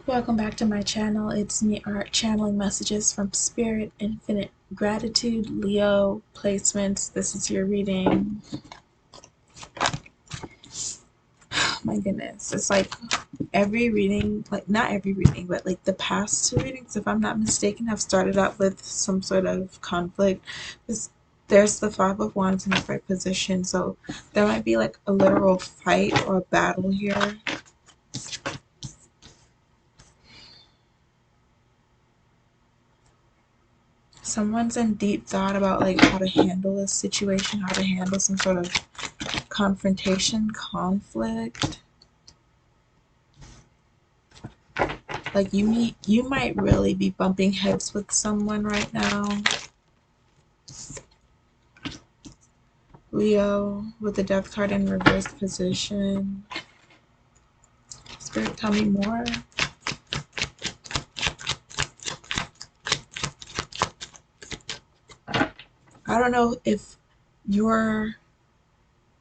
Welcome back to my channel. It's me, Art, channeling messages from Spirit, Infinite Gratitude, Leo placements. This is your reading. My goodness, it's like every reading, like not every reading, but like the past two readings, if I'm not mistaken, have started out with some sort of conflict. There's the Five of Wands in the right position, so there might be like a literal fight or a battle here. Someone's in deep thought about like how to handle a situation, how to handle some sort of confrontation, conflict. Like you might really be bumping heads with someone right now. Leo with the Death card in reverse position. Spirit, tell me more. I don't know if you're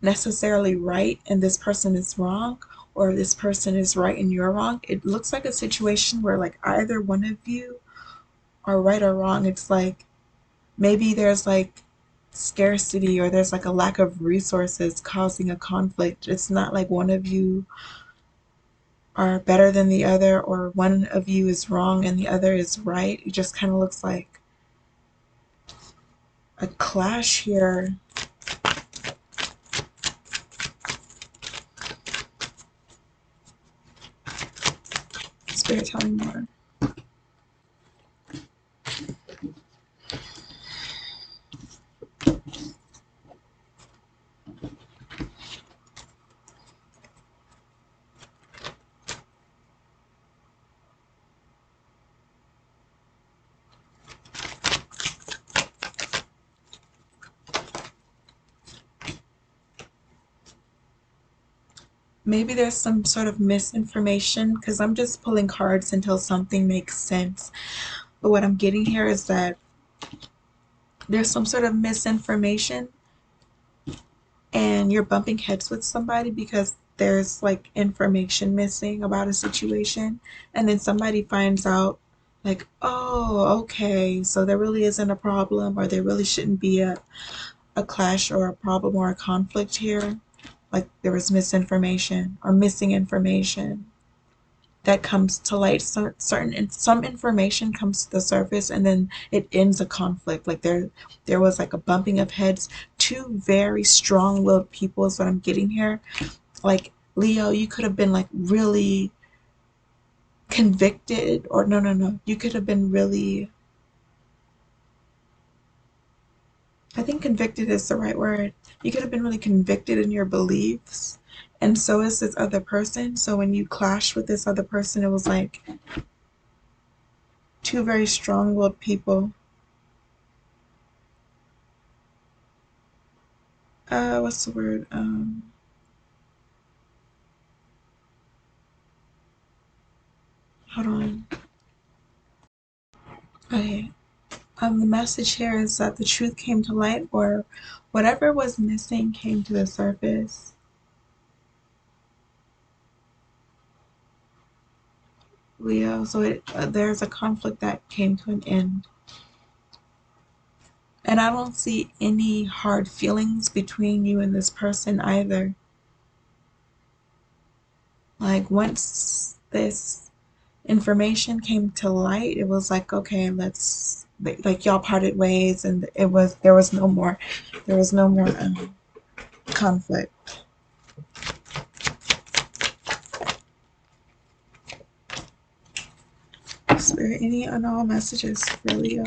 necessarily right and this person is wrong, or this person is right and you're wrong. It looks like a situation where like either one of you are right or wrong. It's like maybe there's like scarcity or there's like a lack of resources causing a conflict. It's not like one of you are better than the other or one of you is wrong and the other is right. It just kind of looks like a clash here. Spirit, tell me more. Maybe there's some sort of misinformation because I'm just pulling cards until something makes sense. But what I'm getting here is that there's some sort of misinformation and you're bumping heads with somebody because there's like information missing about a situation, and then somebody finds out like, oh, okay, so there really isn't a problem, or there really shouldn't be a clash or a problem or a conflict here. Like there was misinformation or missing information that comes to light. Some information comes to the surface and then it ends a conflict. Like there was like a bumping of heads. Two very strong-willed people is what I'm getting here. Like Leo, you could have been like really convicted, or no, you could have been really, I think convicted is the right word. You could have been really convicted in your beliefs, and so is this other person. So when you clash with this other person, it was like two very strong-willed people. What's the word? Hold on. Okay. The message here is that the truth came to light, or whatever was missing came to the surface. Leo, so there's a conflict that came to an end. And I don't see any hard feelings between you and this person either. Like once this information came to light, it was like, okay, let's, like y'all parted ways, and there was no more conflict. Spirit, any and all messages for Leo?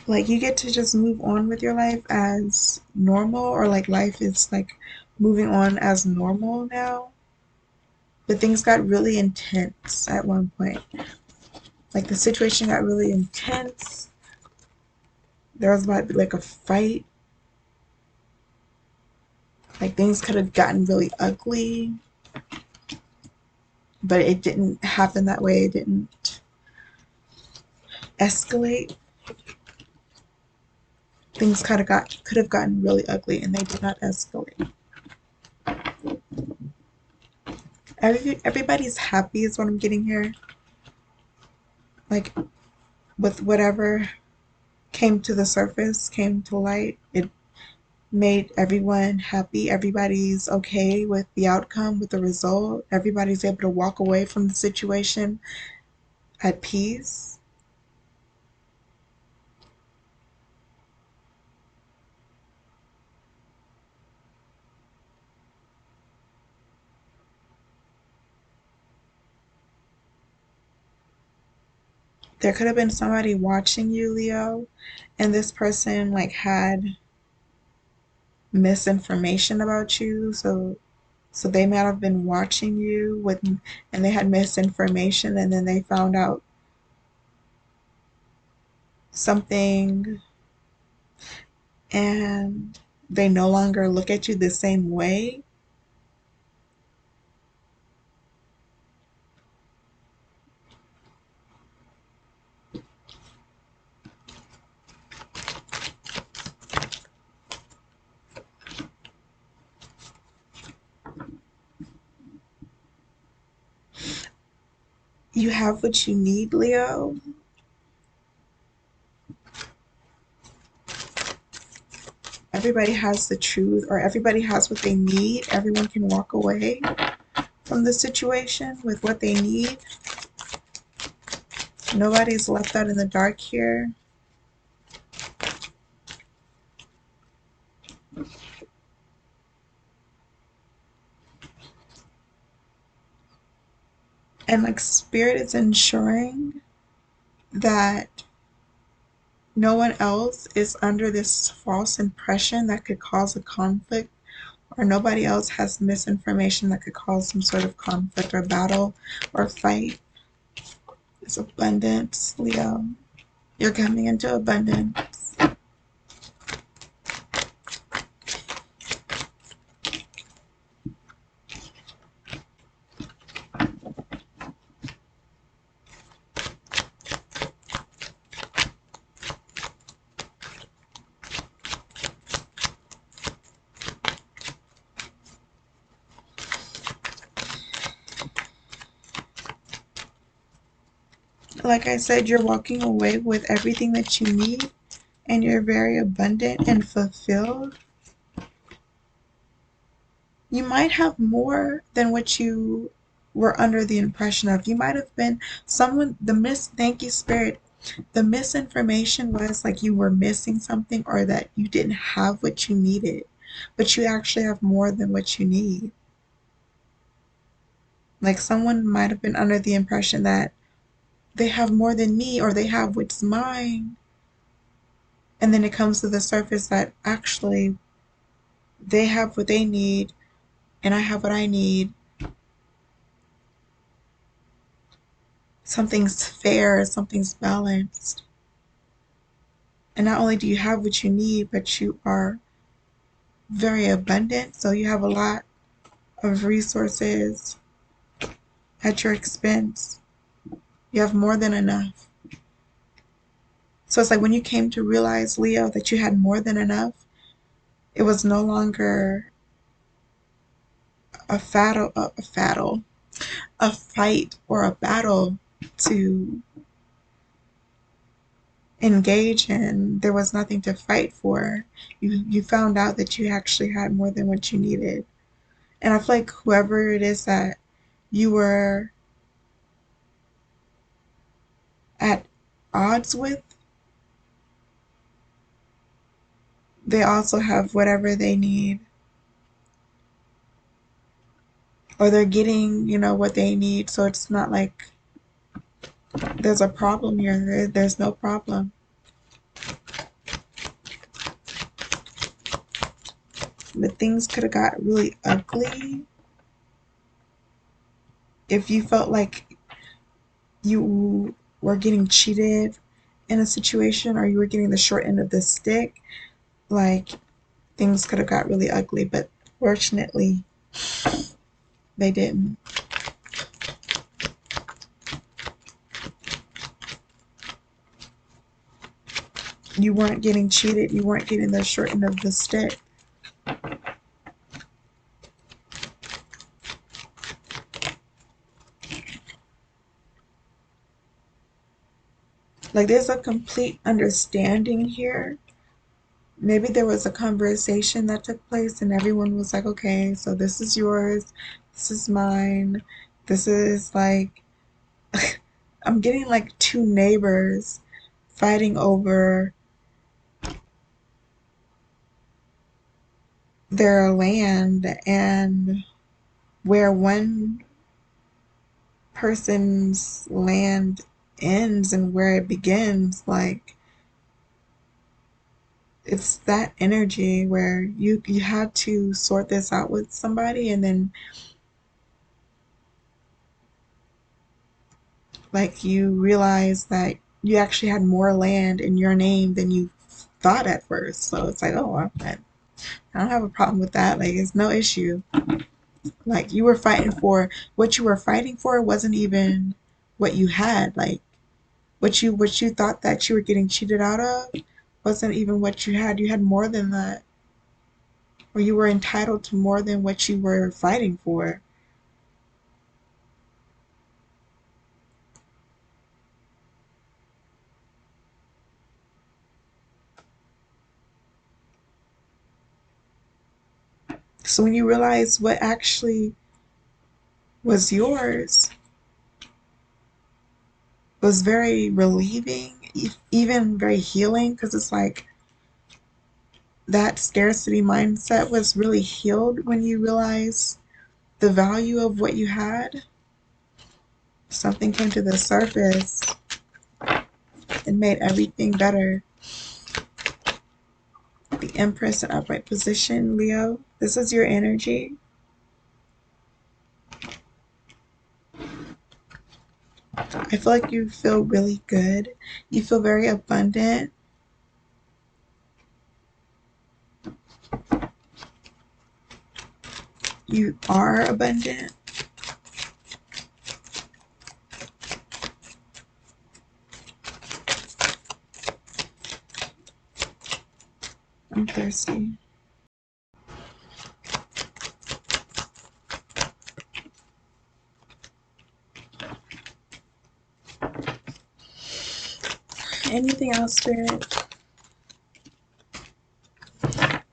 Like you get to just move on with your life as normal, or like life is like moving on as normal now. But things got really intense at one point. Like the situation got really intense. There was about to be like a fight. Like things could have gotten really ugly. But it didn't happen that way. It didn't escalate. Things could have gotten really ugly, and they did not escalate. Everybody's happy is what I'm getting here. Like, with whatever came to the surface, came to light, it made everyone happy. Everybody's okay with the outcome, with the result. Everybody's able to walk away from the situation at peace. There could have been somebody watching you, Leo, and this person like had misinformation about you, so they might have been watching you with, and they had misinformation, and then they found out something, and they no longer look at you the same way. You have what you need, Leo. Everybody has the truth, or everybody has what they need. Everyone can walk away from the situation with what they need. Nobody's left out in the dark here. And like spirit is ensuring that no one else is under this false impression that could cause a conflict, or nobody else has misinformation that could cause some sort of conflict or battle or fight. It's abundance, Leo. You're coming into abundance. Like I said, you're walking away with everything that you need, and you're very abundant and fulfilled. You might have more than what you were under the impression of. You might have been someone, thank you, Spirit. The misinformation was like you were missing something, or that you didn't have what you needed, but you actually have more than what you need. Like someone might have been under the impression that they have more than me, or they have what's mine. And then it comes to the surface that actually they have what they need, and I have what I need. Something's fair, something's balanced. And not only do you have what you need, but you are very abundant. So you have a lot of resources at your expense. You have more than enough. So it's like when you came to realize, Leo, that you had more than enough, it was no longer a fight or a battle to engage in. There was nothing to fight for. You found out that you actually had more than what you needed. And I feel like whoever it is that you were at odds with, they also have whatever they need. Or they're getting, what they need. So it's not like there's a problem here. There's no problem. But things could have got really ugly if you felt like you were getting cheated in a situation, or you were getting the short end of the stick. Like, things could have got really ugly, but fortunately they didn't. You weren't getting cheated. You weren't getting the short end of the stick. Like there's a complete understanding here. Maybe there was a conversation that took place and everyone was like, okay, so this is yours, this is mine, this is like, I'm getting like two neighbors fighting over their land, and where one person's land ends and where it begins, like it's that energy where you had to sort this out with somebody, and then like you realize that you actually had more land in your name than you thought at first. So it's like, oh, I don't have a problem with that. Like it's no issue. Like you were fighting for what you were fighting for wasn't even what you had. Like what you thought that you were getting cheated out of wasn't even what you had. You had more than that. Or you were entitled to more than what you were fighting for. So when you realize what actually was yours, was very relieving, even very healing, because it's like that scarcity mindset was really healed when you realize the value of what you had. Something came to the surface and made everything better. The Empress in upright position, Leo. This is your energy. I feel like you feel really good. You feel very abundant. You are abundant. I'm thirsty. Anything else, Spirit?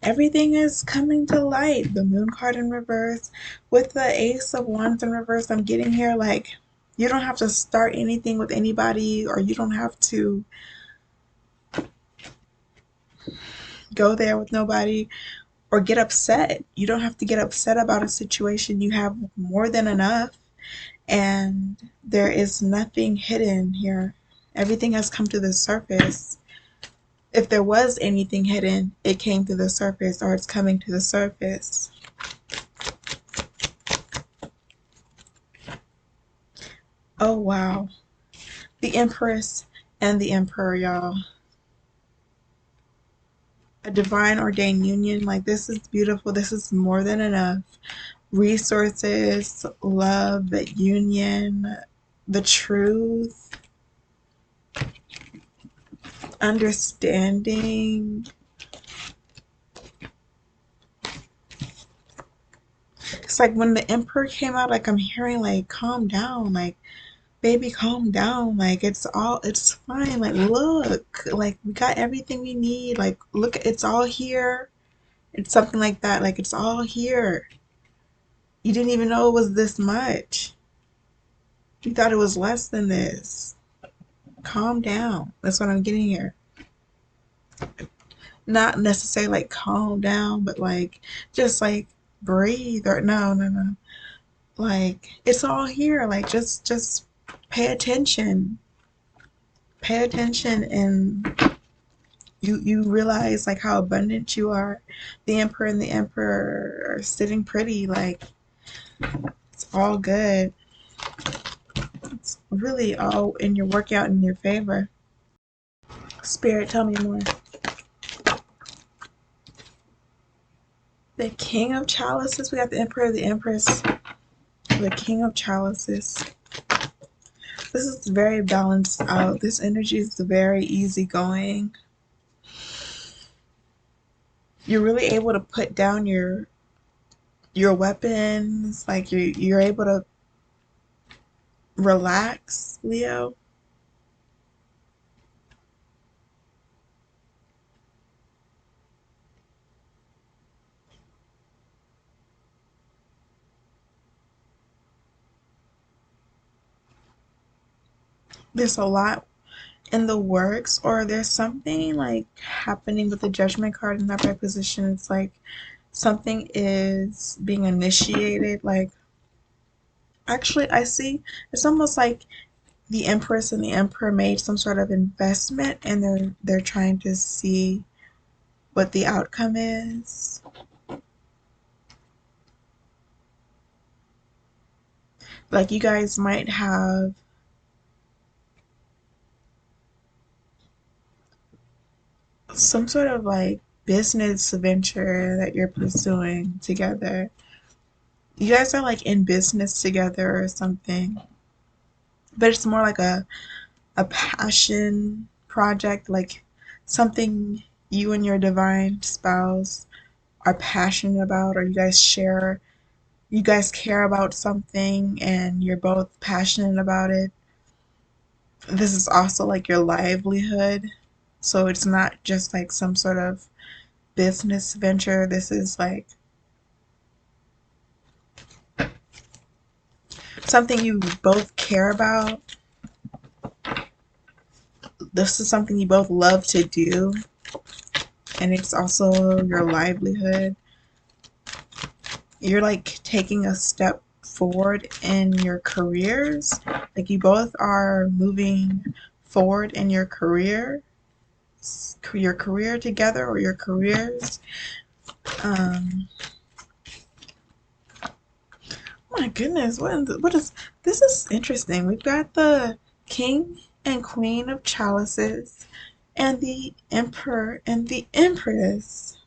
Everything is coming to light. The Moon card in reverse. With the Ace of Wands in reverse, I'm getting here like you don't have to start anything with anybody, or you don't have to go there with nobody or get upset. You don't have to get upset about a situation. You have more than enough, and there is nothing hidden here. Everything has come to the surface. If there was anything hidden, it came to the surface, or it's coming to the surface. Oh, wow. The Empress and the Emperor, y'all. A divine ordained union. Like, this is beautiful. This is more than enough. Resources, love, union, the truth, understanding. It's like when the Emperor came out, like I'm hearing like, calm down, like, baby, calm down. Like it's fine. Like, look, like we got everything we need. Like, look, it's all here. It's something like that. Like, it's all here. You didn't even know it was this much. You thought it was less than this. Calm down. That's what I'm getting here. Not necessarily like calm down, but like just like breathe, or no. Like it's all here. Like just pay attention. Pay attention, and you realize like how abundant you are. The Emperor and the Emperor are sitting pretty. Like it's all good. It's really all in your workout in your favor. Spirit, tell me more. The King of Chalices. We got the Emperor, the Empress, the King of Chalices. This is very balanced out. This energy is very easygoing. you're really able to put down your weapons, like you're able to relax, Leo. There's a lot in the works, or there's something like happening with the judgment card in that right position. It's like something is being initiated. Like, actually, I see it's almost like the empress and the emperor made some sort of investment, and they're trying to see what the outcome is. Like, you guys might have some sort of like business venture that you're pursuing together. You guys are like in business together or something, but it's more like a passion project, like something you and your divine spouse are passionate about, or you guys care about something and you're both passionate about it. This is also like your livelihood. So it's not just like some sort of business venture. This is like something you both care about. This is something you both love to do, and it's also your livelihood. You're like taking a step forward in your careers. Like you both are moving forward in your career together, or your careers. Um, oh my goodness, what is this? Is interesting. We've got the king and queen of chalices, and the emperor and the empress.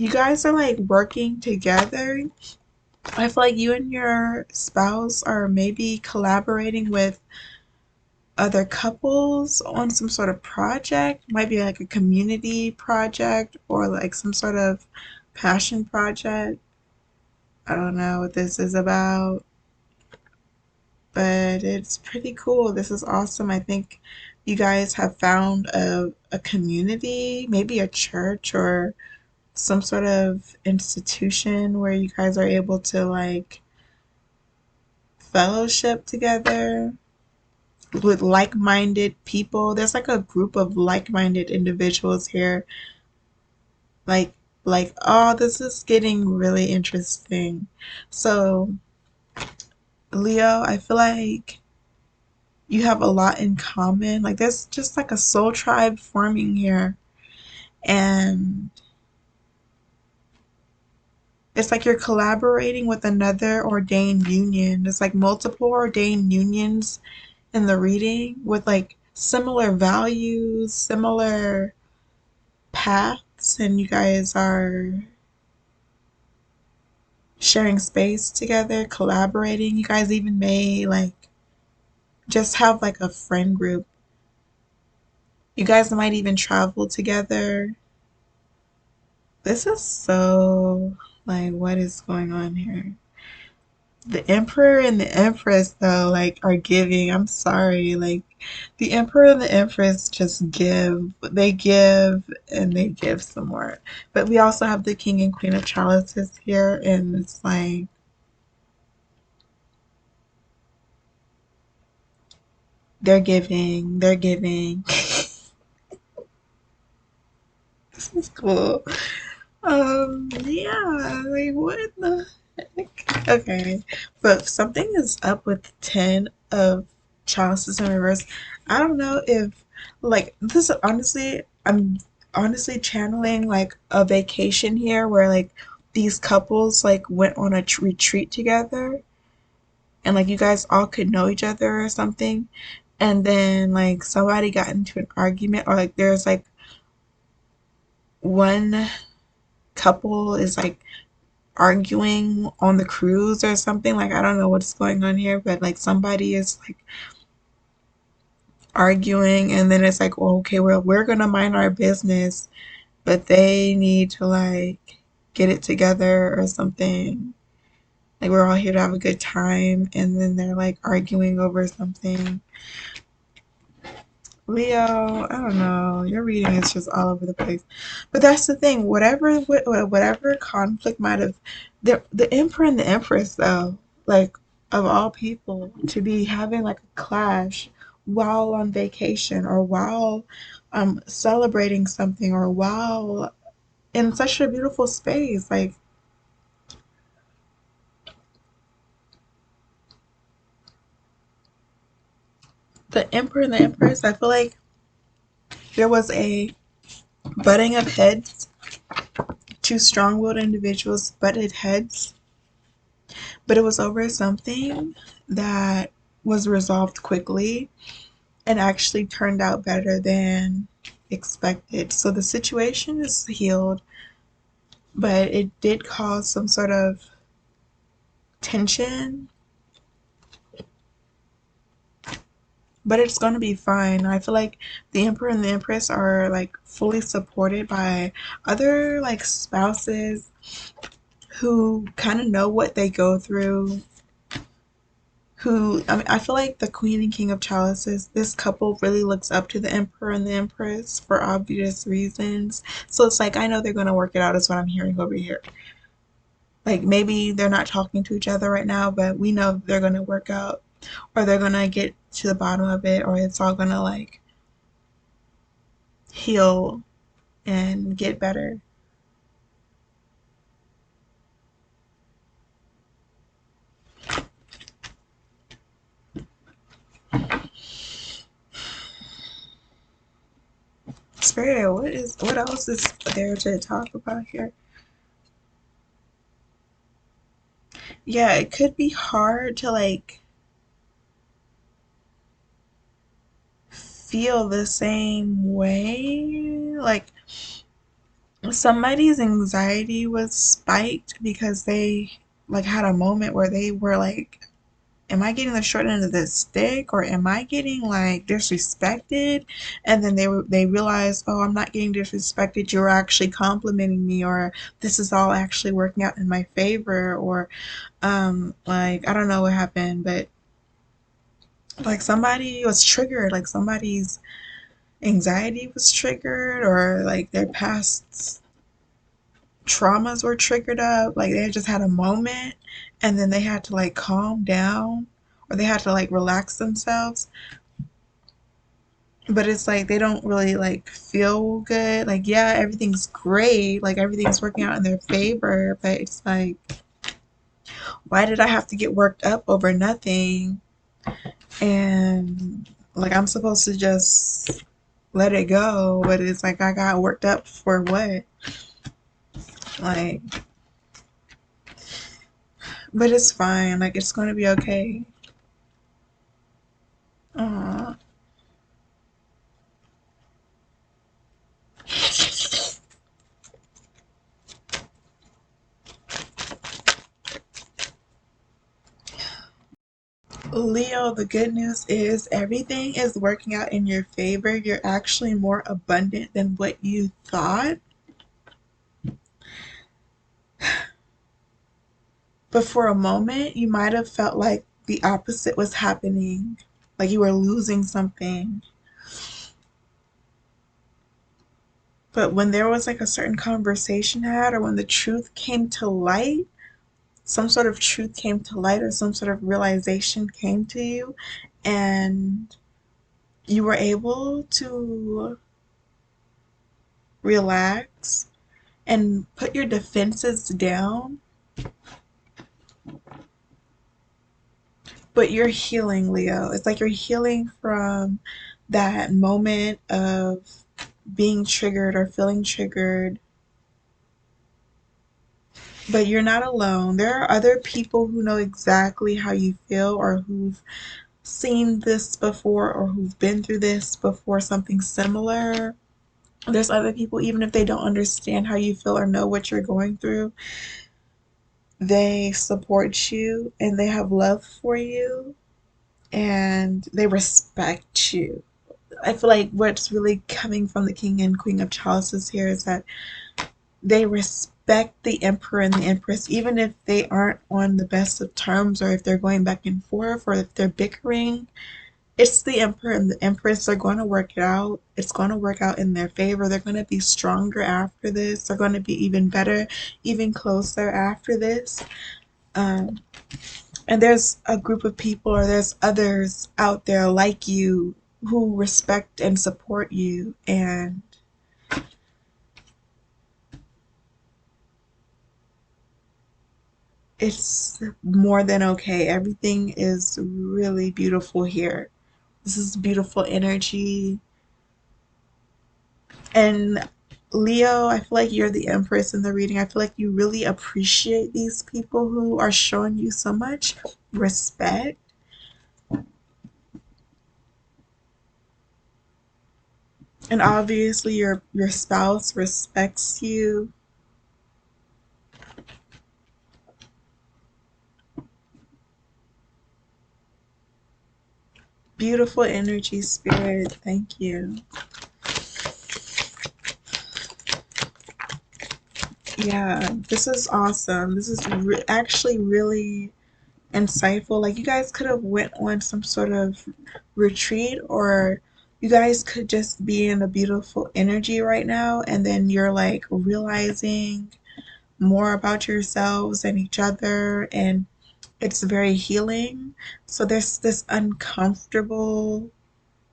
You guys are like working together. I feel like you and your spouse are maybe collaborating with other couples on some sort of project. Might be like a community project or like some sort of passion project. I don't know what this is about, but it's pretty cool. This is awesome. I think you guys have found a community, maybe a church or some sort of institution where you guys are able to like fellowship together with like-minded people. There's like a group of like-minded individuals here. Like oh, this is getting really interesting. So, Leo, I feel like you have a lot in common. Like there's just like a soul tribe forming here. And it's like you're collaborating with another ordained union. There's like multiple ordained unions in the reading with like similar values, similar paths, and you guys are sharing space together, collaborating. You guys even may like just have like a friend group. You guys might even travel together. This is so like what is going on here? The emperor and the empress though like are giving. I'm sorry, like the emperor and the empress just give. They give and they give some more. But we also have the king and queen of chalices here, and it's like they're giving. This is cool. Yeah, like what the heck? Okay, but something is up with the 10 of chalices in reverse. I don't know if, like, this is honestly, I'm honestly channeling like a vacation here where like these couples like went on a retreat together, and like you guys all could know each other or something, and then like somebody got into an argument, or like there's like one couple is like arguing on the cruise or something. Like, I don't know what's going on here, but like somebody is like arguing, and then it's like, well, okay, well, we're gonna mind our business, but they need to like get it together or something. Like, we're all here to have a good time, and then they're like arguing over something. Leo, I don't know. Your reading is just all over the place. But that's the thing. Whatever conflict might have, the Emperor and the Empress, though, like, of all people, to be having like a clash while on vacation, or while celebrating something, or while in such a beautiful space. Like, the Emperor and the Empress, I feel like there was a butting of heads. Two strong-willed individuals butted heads, but it was over something that was resolved quickly and actually turned out better than expected. So the situation is healed, but it did cause some sort of tension, but it's going to be fine. I feel like the Emperor and the Empress are like fully supported by other like spouses who kind of know what they go through, who, I mean, I feel like the Queen and King of Chalices, this couple really looks up to the Emperor and the Empress for obvious reasons. So it's like, I know they're going to work it out, is what I'm hearing over here. Like, maybe they're not talking to each other right now, but we know they're going to work out, or they're going to get to the bottom of it, or it's all going to like heal and get better. Spirit, what else is there to talk about here? Yeah, it could be hard to like feel the same way. Like, somebody's anxiety was spiked because they like had a moment where they were like, am I getting the short end of the stick, or am I getting like disrespected? And then they realized, oh, I'm not getting disrespected, you're actually complimenting me, or this is all actually working out in my favor, or like, I don't know what happened, but like somebody was triggered, like somebody's anxiety was triggered, or like their past traumas were triggered up, like they just had a moment, and then they had to like calm down, or they had to like relax themselves, but it's like they don't really like feel good. Like, yeah, everything's great, like everything's working out in their favor, but it's like, why did I have to get worked up over nothing? And like, I'm supposed to just let it go, but it's like I got worked up for what? Like, but it's fine, like it's going to be okay. Aw. Leo, the good news is everything is working out in your favor. You're actually more abundant than what you thought. But for a moment, you might have felt like the opposite was happening, like you were losing something. But when there was like a certain conversation had, or when the truth came to light, some sort of truth came to light, or some sort of realization came to you, and you were able to relax and put your defenses down, but you're healing, Leo. It's like you're healing from that moment of being triggered or feeling triggered, but you're not alone. There are other people who know exactly how you feel, or who've seen this before, or who've been through this before, something similar. There's other people, even if they don't understand how you feel or know what you're going through, they support you and they have love for you and they respect you. I feel like what's really coming from the King and Queen of Chalices here is that they respect the Emperor and the Empress, even if they aren't on the best of terms or if they're going back and forth or if they're bickering. It's the Emperor and the Empress. They're going to work it out. It's going to work out in their favor. They're going to be stronger after this. They're going to be even better, even closer after this. Um, and there's a group of people, or there's others out there like you who respect and support you. And it's more than okay. Everything is really beautiful here. This is beautiful energy. And Leo, I feel like you're the Empress in the reading. I feel like you really appreciate these people who are showing you so much respect. And obviously your spouse respects you. Beautiful energy, spirit. Thank you. Yeah, this is awesome. This is actually really insightful. Like you guys could have went on some sort of retreat, or you guys could just be in a beautiful energy right now, and then you're like realizing more about yourselves and each other, and it's very healing. So there's this uncomfortable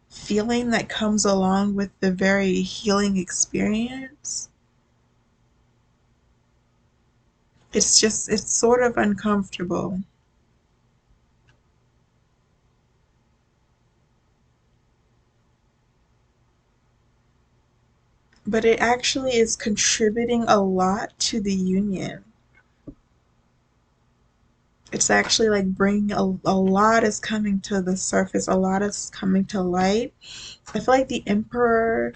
feeling that comes along with the very healing experience. It's sort of uncomfortable, but it actually is contributing a lot to the union. It's actually like bringing a lot is coming to the surface, a lot is coming to light. I feel like the Emperor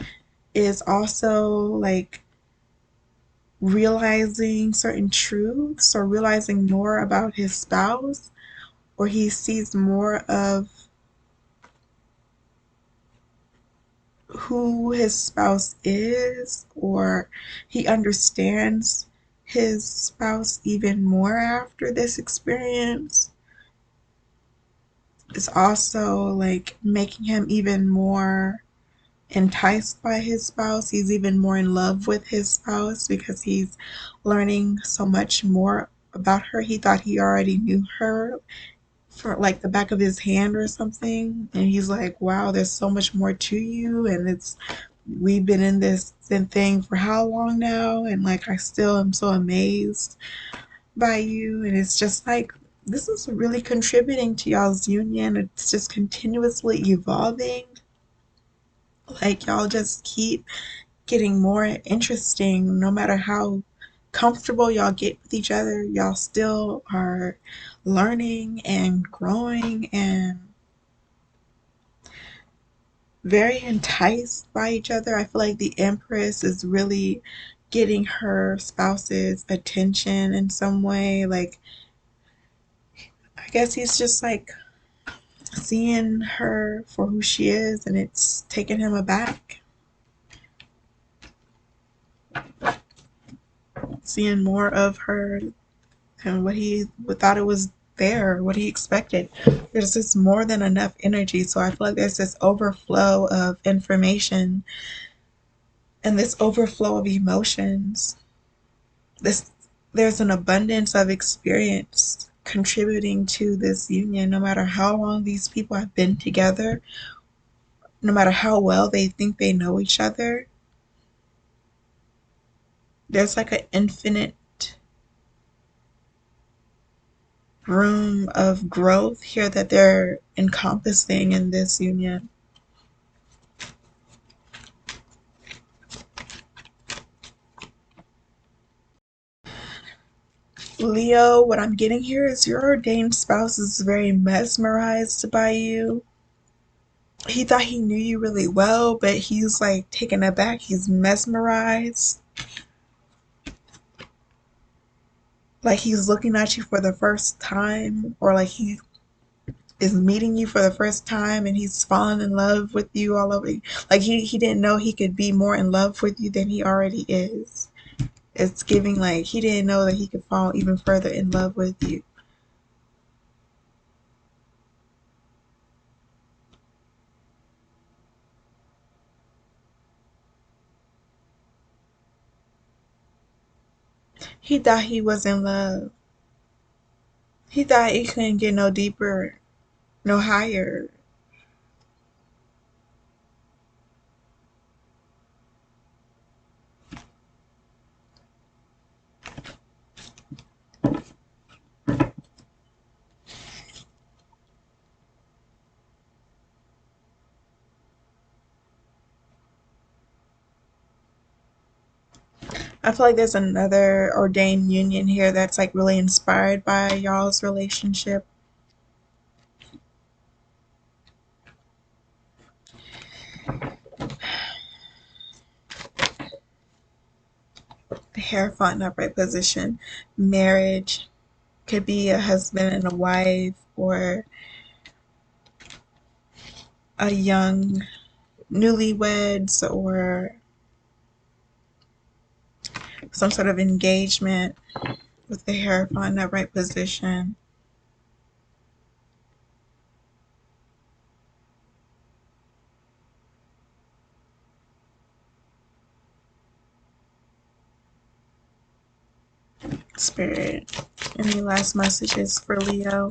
is also like realizing certain truths or realizing more about his spouse, or he sees more of who his spouse is, or he understands his spouse even more after this experience. It's also like making him even more enticed by his spouse. He's even more in love with his spouse because he's learning so much more about her. He thought he already knew her for like the back of his hand or something, and he's like, wow, there's so much more to you, and it's we've been in this thing for how long now, and like I still am so amazed by you. And it's just like this is really contributing to y'all's union. It's just continuously evolving. Like y'all just keep getting more interesting. No matter how comfortable y'all get with each other, y'all still are learning and growing and very enticed by each other. I feel like the Empress is really getting her spouse's attention in some way. Like, I guess he's just like seeing her for who she is, and it's taking him aback. Seeing more of her and what he thought it was there, what he expected. There's just more than enough energy. So I feel like there's this overflow of information and this overflow of emotions. This there's an abundance of experience contributing to this union, no matter how long these people have been together, no matter how well they think they know each other. There's like an infinite room of growth here that they're encompassing in this union. Leo, what I'm getting here is your ordained spouse is very mesmerized by you. he thought he knew you really well, but he's like taken aback. He's mesmerized. Like he's looking at you for the first time, or like he is meeting you for the first time and he's fallen in love with you all over. Like he didn't know he could be more in love with you than he already is. It's giving like he didn't know that he could fall even further in love with you. He thought he was in love. He thought he couldn't get no deeper, no higher. I feel like there's another ordained union here that's like really inspired by y'all's relationship. The Hierophant in upright position. Marriage could be a husband and a wife, or a young newlyweds, or some sort of engagement with the Hierophant in upright position. Spirit. Any last messages for Leo?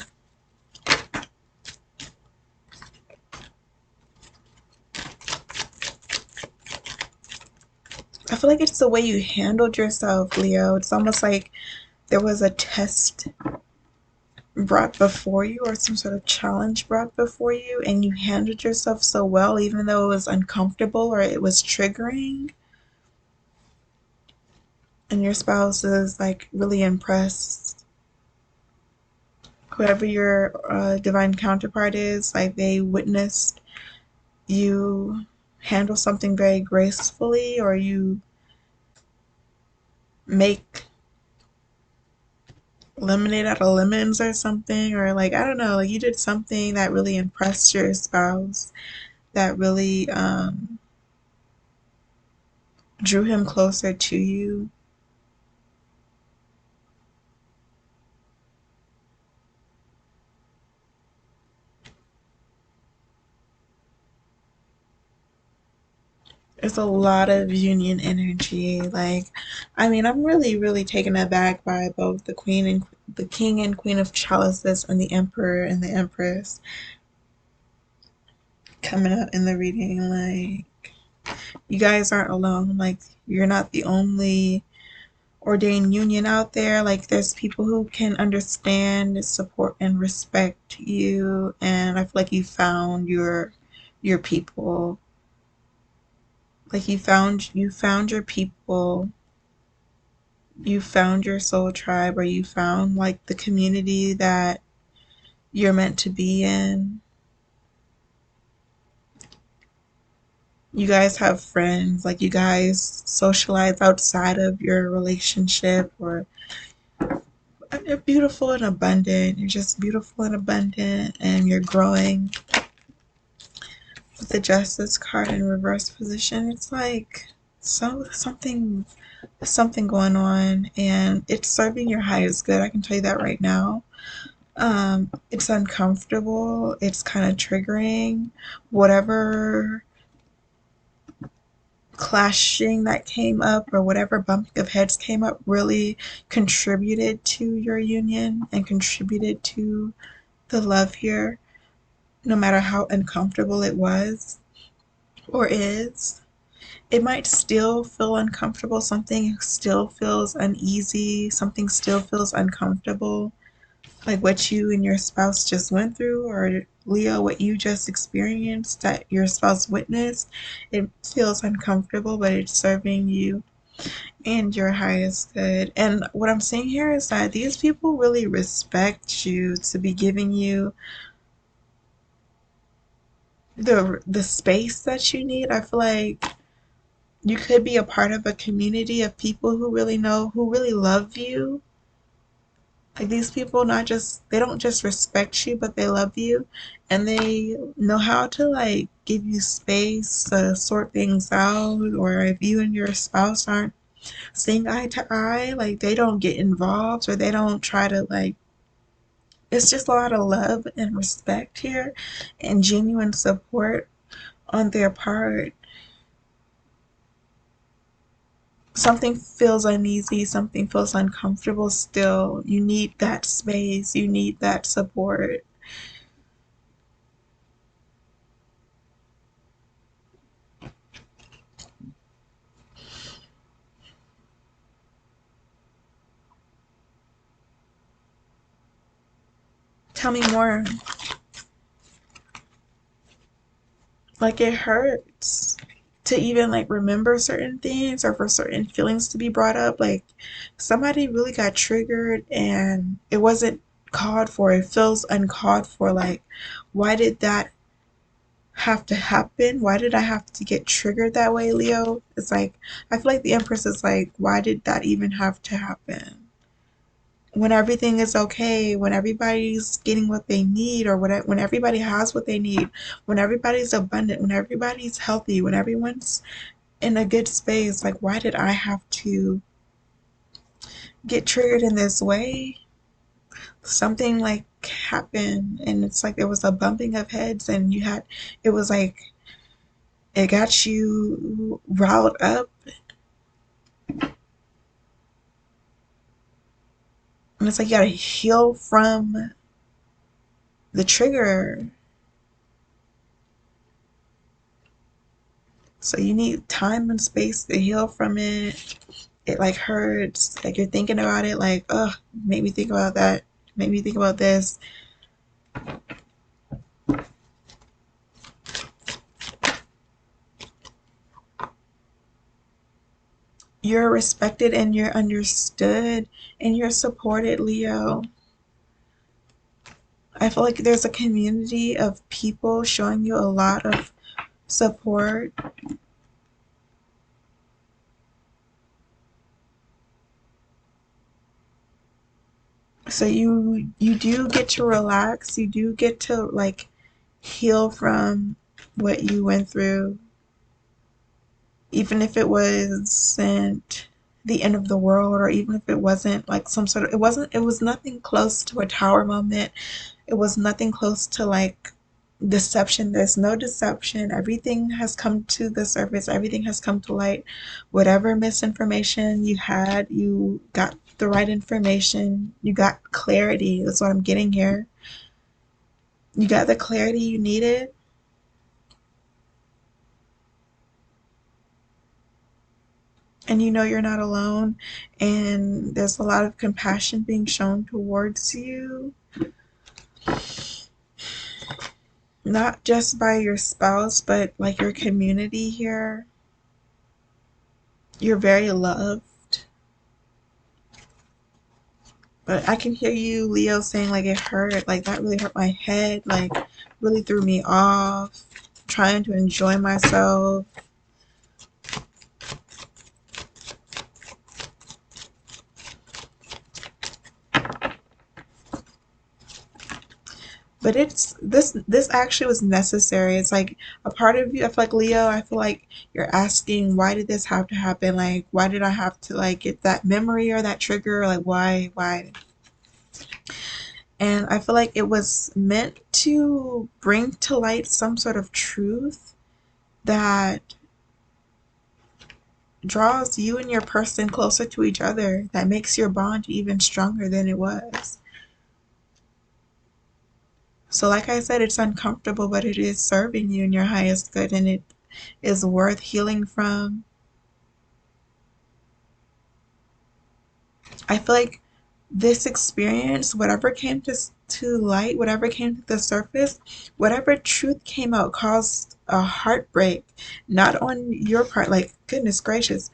I feel like it's the way you handled yourself, Leo. It's almost like there was a test brought before you, or some sort of challenge brought before you, and you handled yourself so well, even though it was uncomfortable or it was triggering. And your spouse is like really impressed. Whoever your divine counterpart is, like they witnessed you handle something very gracefully, or you make lemonade out of lemons or something, or like I don't know, like you did something that really impressed your spouse, that really drew him closer to you. There's a lot of union energy. Like, I mean, I'm really taken aback by both the king and queen of chalices, and the emperor and the empress coming out in the reading. Like, you guys aren't alone. Like, you're not the only ordained union out there. Like, there's people who can understand, support, and respect you. And I feel like you found your people. Like, you found your people, you found your soul tribe, or you found like the community that you're meant to be in. You guys have friends, like you guys socialize outside of your relationship, or you're beautiful and abundant. You're just beautiful and abundant, and you're growing. With the Justice card in reverse position, it's like something going on, and it's serving your highest good. I can tell you that right now. It's uncomfortable, it's kind of triggering. Whatever clashing that came up, or whatever bumping of heads came up, really contributed to your union and contributed to the love here, no matter how uncomfortable it was or is. It might still feel uncomfortable, something still feels uneasy, something still feels uncomfortable, like what you and your spouse just went through, or Leo, what you just experienced that your spouse witnessed. It feels uncomfortable, but it's serving you and your highest good. And what I'm seeing here is that these people really respect you to be giving you the space that you need. I feel like you could be a part of a community of people who really know, who really love you. Like these people not just, they don't just respect you, but they love you, and they know how to like give you space to sort things out, or if you and your spouse aren't seeing eye to eye, like they don't get involved or they don't try to like, it's just a lot of love and respect here and genuine support on their part. Something feels uneasy, something feels uncomfortable still. You need that space, you need that support. Tell me more. Like it hurts to even like remember certain things or for certain feelings to be brought up. Like somebody really got triggered and it wasn't called for. It feels uncalled for. Like, why did that have to happen? Why did I have to get triggered that way, Leo? It's like, I feel like the Empress is like, why did that even have to happen? When everything is okay, when everybody's getting what they need, or when everybody has what they need, when everybody's abundant, when everybody's healthy, when everyone's in a good space, like why did I have to get triggered in this way? Something like happened and it's like there was a bumping of heads and you had, it was like it got you riled up, and it's like you gotta heal from the trigger. So you need time and space to heal from it. It like hurts. Like you're thinking about it, like, oh, made me think about that. Made me think about this. You're respected and you're understood and you're supported, Leo. I feel like there's a community of people showing you a lot of support. So you do get to relax. You do get to like heal from what you went through, even if it wasn't the end of the world, or even if it wasn't like some sort of, it was nothing close to a tower moment. It was nothing close to like deception. There's no deception. Everything has come to the surface, everything has come to light. Whatever misinformation you had, you got the right information, you got clarity. That's what I'm getting here. You got the clarity you needed, and you know you're not alone, and there's a lot of compassion being shown towards you, not just by your spouse but like your community here. You're very loved. But I can hear you, Leo, saying like it hurt, like that really hurt my head, like really threw me off, trying to enjoy myself. But it's this actually was necessary. It's like a part of you, I feel like, Leo, I feel like you're asking, why did this have to happen? Like why did I have to like get that memory or that trigger? Like why? And I feel like it was meant to bring to light some sort of truth that draws you and your person closer to each other, that makes your bond even stronger than it was. So like I said, it's uncomfortable, but it is serving you in your highest good, and it is worth healing from. I feel like this experience, whatever came to light, whatever came to the surface, whatever truth came out caused a heartbreak, not on your part. Like, goodness gracious.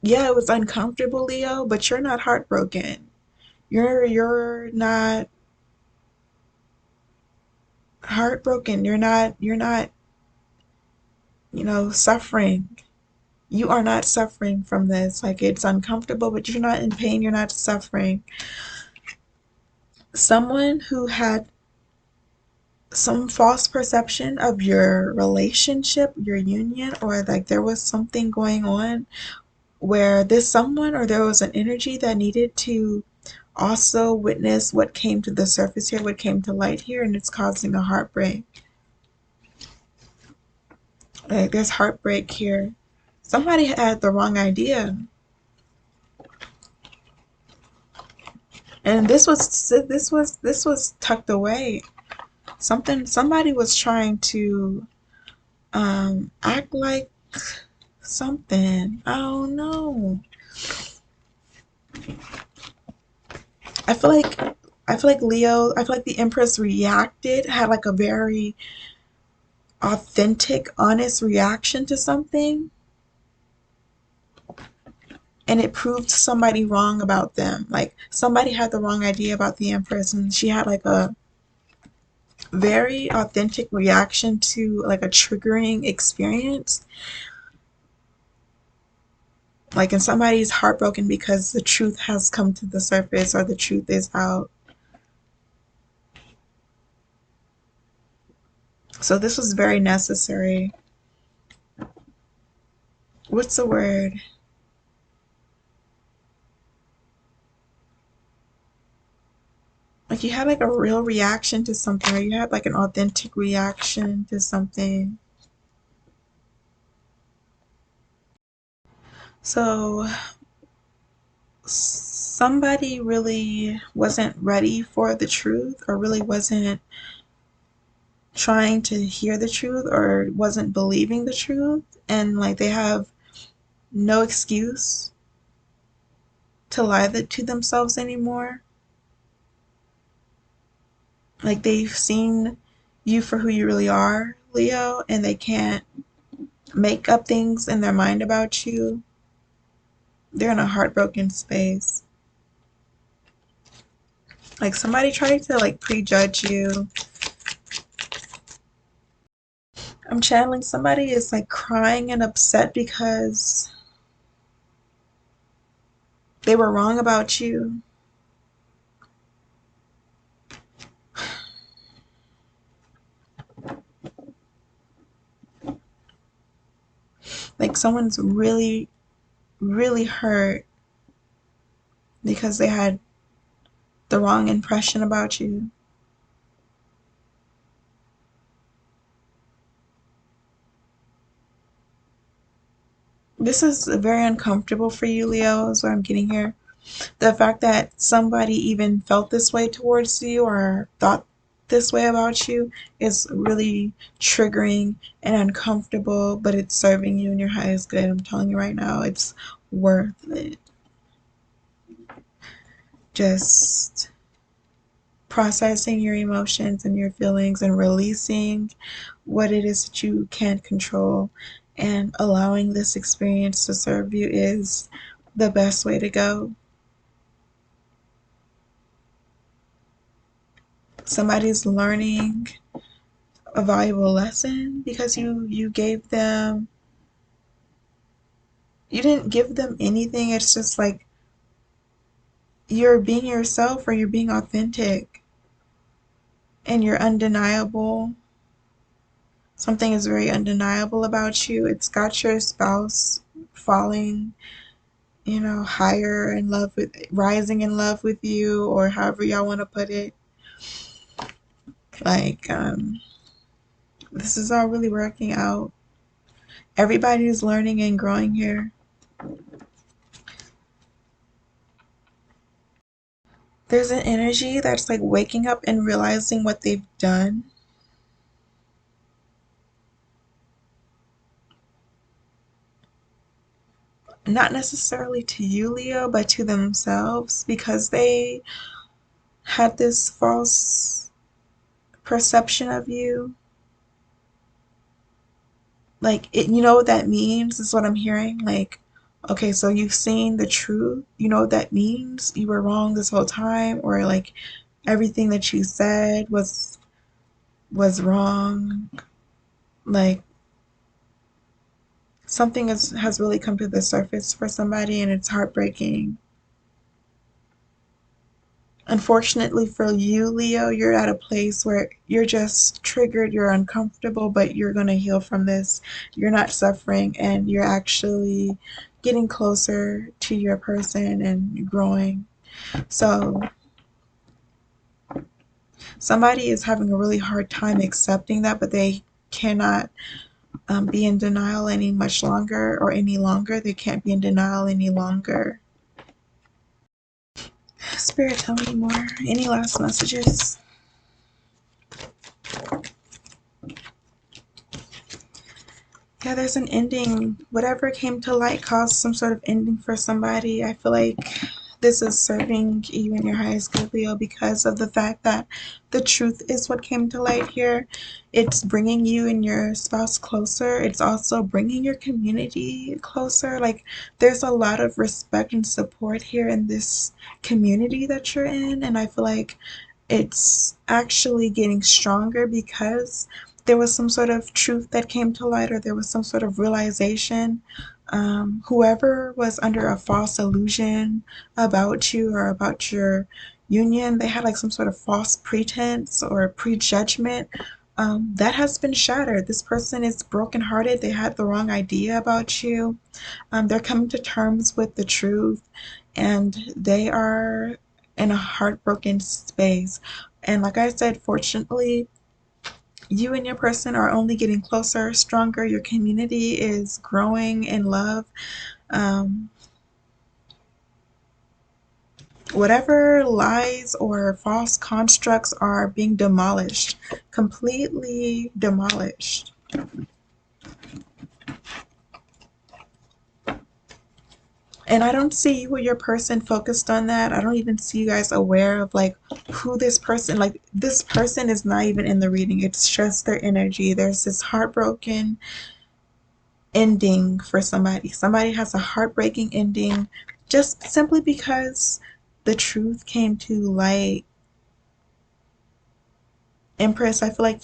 Yeah, it was uncomfortable, Leo, but you're not heartbroken. You're not heartbroken. You're not suffering. You are not suffering from this. Like, it's uncomfortable, but you're not in pain, you're not suffering. Someone who had some false perception of your relationship, your union, or like there was something going on where this someone or there was an energy that needed to also witness what came to the surface here, what came to light here, and it's causing a heartbreak. Like, there's heartbreak here. Somebody had the wrong idea. And this was tucked away. Somebody was trying to act like something. I don't know. I feel like I feel like the Empress reacted, had like a very authentic, honest reaction to something, and it proved somebody wrong about them. Like, somebody had the wrong idea about the Empress, and she had like a very authentic reaction to like a triggering experience. Like, and somebody's heartbroken because the truth has come to the surface or the truth is out. So this was very necessary. What's the word? Like, you had like a real reaction to something, or you had like an authentic reaction to something. So somebody really wasn't ready for the truth, or really wasn't trying to hear the truth, or wasn't believing the truth, and like they have no excuse to lie to themselves anymore. Like, they've seen you for who you really are, Leo, and they can't make up things in their mind about you. They're in a heartbroken space. Like, somebody tried to like prejudge you. I'm channeling somebody is like crying and upset because they were wrong about you. Like, someone's really, really hurt because they had the wrong impression about you. This is very uncomfortable for you, Leo, is what I'm getting here. The fact that somebody even felt this way towards you or thought this way about you is really triggering and uncomfortable, but it's serving you in your highest good. I'm telling you right now, it's worth it. Just processing your emotions and your feelings and releasing what it is that you can't control and allowing this experience to serve you is the best way to go. Somebody's learning a valuable lesson because you gave them, you didn't give them anything. It's just like you're being yourself, or you're being authentic, and you're undeniable. Something is very undeniable about you. It's got your spouse falling, higher in love with, rising in love with you, or however y'all want to put it. Like, this is all really working out. Everybody's learning and growing here. There's an energy that's like waking up and realizing what they've done. Not necessarily to you, Leo, but to themselves, because they had this false perception of you. Like, you know what that means, is what I'm hearing. Like, okay, so you've seen the truth. You know what that means? You were wrong this whole time, or like everything that you said was wrong. Like, Something has really come to the surface for somebody, and it's heartbreaking. Unfortunately for you, Leo, you're at a place where you're just triggered, you're uncomfortable, but you're going to heal from this. You're not suffering, and you're actually getting closer to your person and growing. So, somebody is having a really hard time accepting that, but they cannot be in denial any much longer or any longer. They can't be in denial any longer. Spirit, tell me more. Any last messages? Yeah, there's an ending. Whatever came to light caused some sort of ending for somebody. I feel like this is serving you in your highest good, Leo, because of the fact that the truth is what came to light here. It's bringing you and your spouse closer. It's also bringing your community closer. Like, there's a lot of respect and support here in this community that you're in. And I feel like it's actually getting stronger because there was some sort of truth that came to light, or there was some sort of realization. Whoever was under a false illusion about you or about your union, they had like some sort of false pretense or prejudgment. That has been shattered. This person is brokenhearted. They had the wrong idea about you. They're coming to terms with the truth, and they are in a heartbroken space. And like I said, fortunately, you and your person are only getting closer, stronger. Your community is growing in love. Um, Whatever lies or false constructs are being demolished, completely demolished. And I don't see you or your person focused on that. I don't even see you guys aware of like who this person, like this person is not even in the reading. It's just their energy. There's this heartbroken ending for somebody. Somebody has a heartbreaking ending just simply because the truth came to light. Empress, I feel like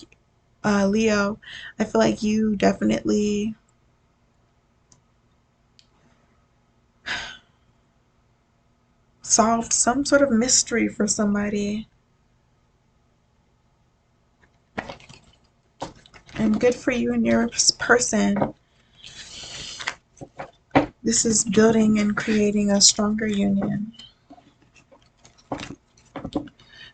Leo, I feel like you definitely solved some sort of mystery for somebody. And good for you and your person. This is building and creating a stronger union.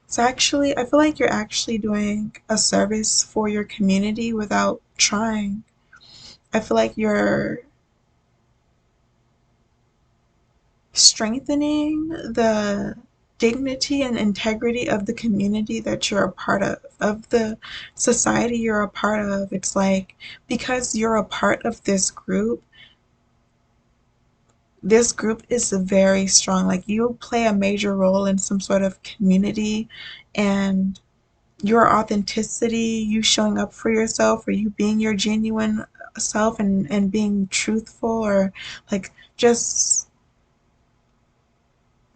So actually, I feel like you're actually doing a service for your community without trying. I feel like you're strengthening the dignity and integrity of the community that you're a part of the society you're a part of. It's like because you're a part of this group is very strong. Like you play a major role in some sort of community, and your authenticity, you showing up for yourself, or you being your genuine self and being truthful, or like just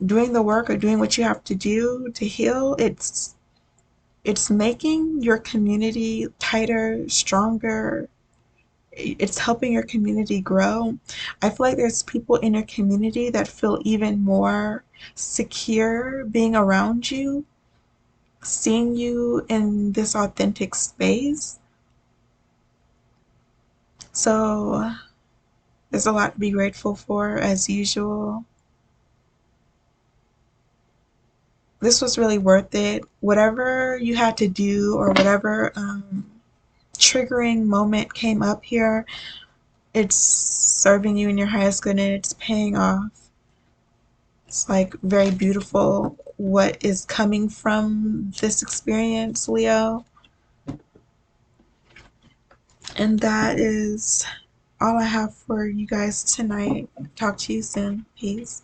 doing the work or doing what you have to do to heal, it's making your community tighter, stronger. It's helping your community grow. I feel like there's people in your community that feel even more secure being around you, seeing you in this authentic space. So there's a lot to be grateful for as usual. This was really worth it. Whatever you had to do or whatever triggering moment came up here, it's serving you in your highest good and it's paying off. It's like very beautiful what is coming from this experience, Leo. And that is all I have for you guys tonight. Talk to you soon. Peace.